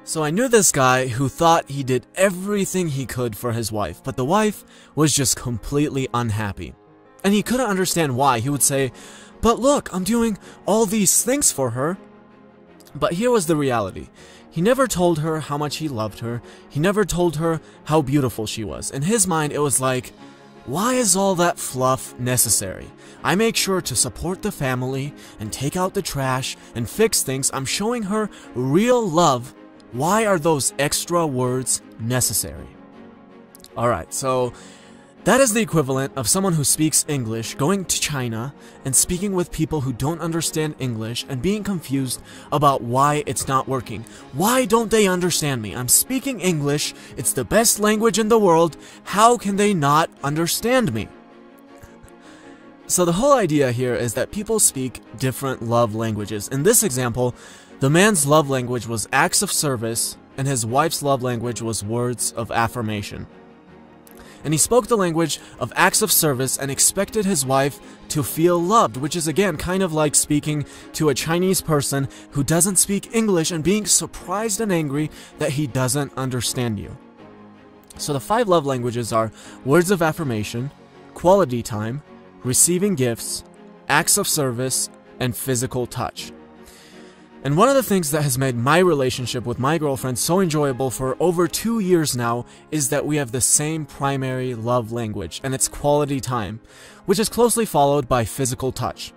So I knew this guy who thought he did everything he could for his wife, but the wife was just completely unhappy. And he couldn't understand why. He would say, "But look, I'm doing all these things for her." But here was the reality. He never told her how much he loved her. He never told her how beautiful she was. In his mind, it was like, why is all that fluff necessary? I make sure to support the family and take out the trash and fix things. I'm showing her real love. Why are those extra words necessary? Alright, so that is the equivalent of someone who speaks English going to China and speaking with people who don't understand English and being confused about why it's not working. Why don't they understand me? I'm speaking English, it's the best language in the world, how can they not understand me? So the whole idea here is that people speak different love languages. In this example, the man's love language was acts of service, and his wife's love language was words of affirmation. And he spoke the language of acts of service and expected his wife to feel loved, which is again kind of like speaking to a Chinese person who doesn't speak English and being surprised and angry that he doesn't understand you. So the 5 love languages are words of affirmation, quality time, receiving gifts, acts of service, and physical touch. And one of the things that has made my relationship with my girlfriend so enjoyable for over 2 years now is that we have the same primary love language, and it's quality time, which is closely followed by physical touch.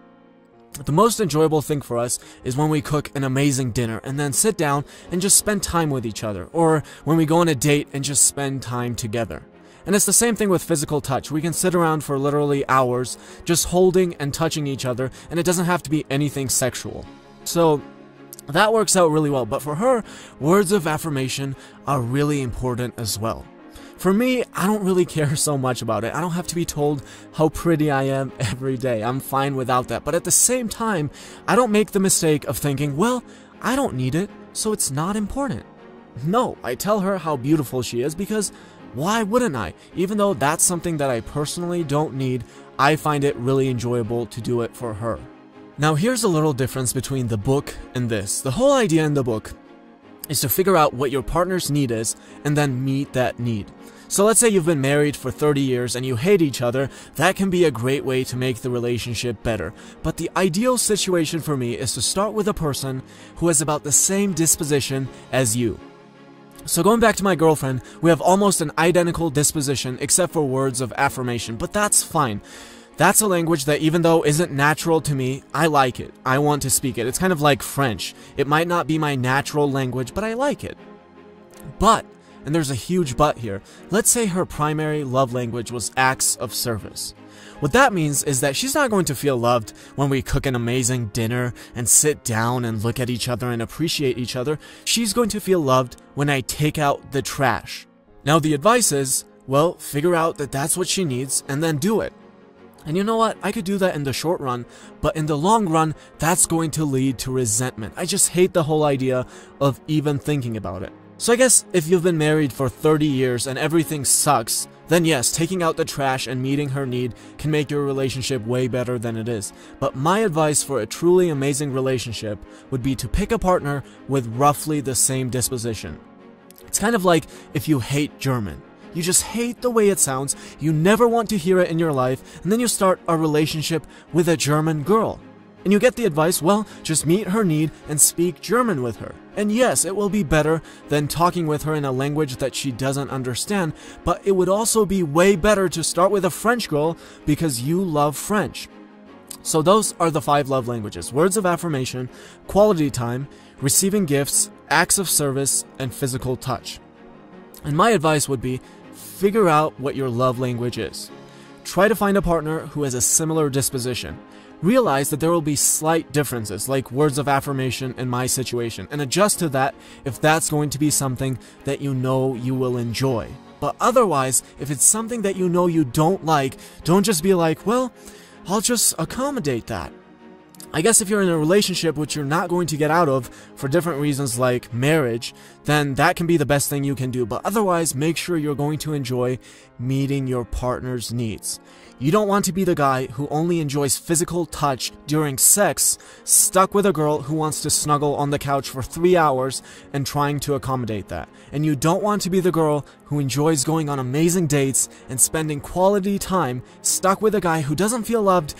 The most enjoyable thing for us is when we cook an amazing dinner and then sit down and just spend time with each other, or when we go on a date and just spend time together. And it's the same thing with physical touch. We can sit around for literally hours just holding and touching each other, and it doesn't have to be anything sexual. So that works out really well, but for her, words of affirmation are really important as well. For me, I don't really care so much about it. I don't have to be told how pretty I am every day. I'm fine without that. But at the same time, I don't make the mistake of thinking, well, I don't need it, so it's not important. No, I tell her how beautiful she is because why wouldn't I? Even though that's something that I personally don't need, I find it really enjoyable to do it for her. Now here's a little difference between the book and this. The whole idea in the book is to figure out what your partner's need is and then meet that need. So let's say you've been married for 30 years and you hate each other. That can be a great way to make the relationship better. But the ideal situation for me is to start with a person who has about the same disposition as you. So going back to my girlfriend, we have almost an identical disposition except for words of affirmation, but that's fine. That's a language that even though isn't natural to me, I like it. I want to speak it. It's kind of like French. It might not be my natural language, but I like it. But, and there's a huge but here, let's say her primary love language was acts of service. What that means is that she's not going to feel loved when we cook an amazing dinner and sit down and look at each other and appreciate each other. She's going to feel loved when I take out the trash. Now the advice is, well, figure out that that's what she needs and then do it. And you know what? I could do that in the short run, but in the long run, that's going to lead to resentment. I just hate the whole idea of even thinking about it. So I guess if you've been married for 30 years and everything sucks, then yes, taking out the trash and meeting her need can make your relationship way better than it is. But my advice for a truly amazing relationship would be to pick a partner with roughly the same disposition. It's kind of like if you hate German. You just hate the way it sounds, you never want to hear it in your life, and then you start a relationship with a German girl. And you get the advice, well, just meet her need and speak German with her. And yes, it will be better than talking with her in a language that she doesn't understand, but it would also be way better to start with a French girl because you love French. So those are the 5 love languages: words of affirmation, quality time, receiving gifts, acts of service, and physical touch. And my advice would be, figure out what your love language is. Try to find a partner who has a similar disposition. Realize that there will be slight differences, like words of affirmation in my situation, and adjust to that if that's going to be something that you know you will enjoy. But otherwise, if it's something that you know you don't like, don't just be like, well, I'll just accommodate that. I guess if you're in a relationship which you're not going to get out of for different reasons like marriage, then that can be the best thing you can do. But otherwise, make sure you're going to enjoy meeting your partner's needs. You don't want to be the guy who only enjoys physical touch during sex, stuck with a girl who wants to snuggle on the couch for 3 hours and trying to accommodate that. And you don't want to be the girl who enjoys going on amazing dates and spending quality time stuck with a guy who doesn't feel loved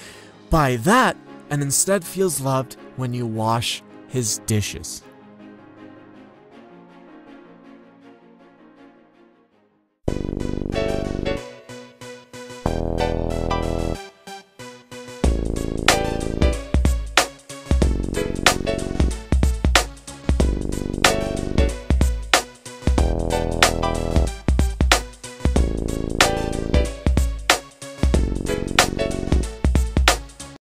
by that and instead feels loved when you wash his dishes.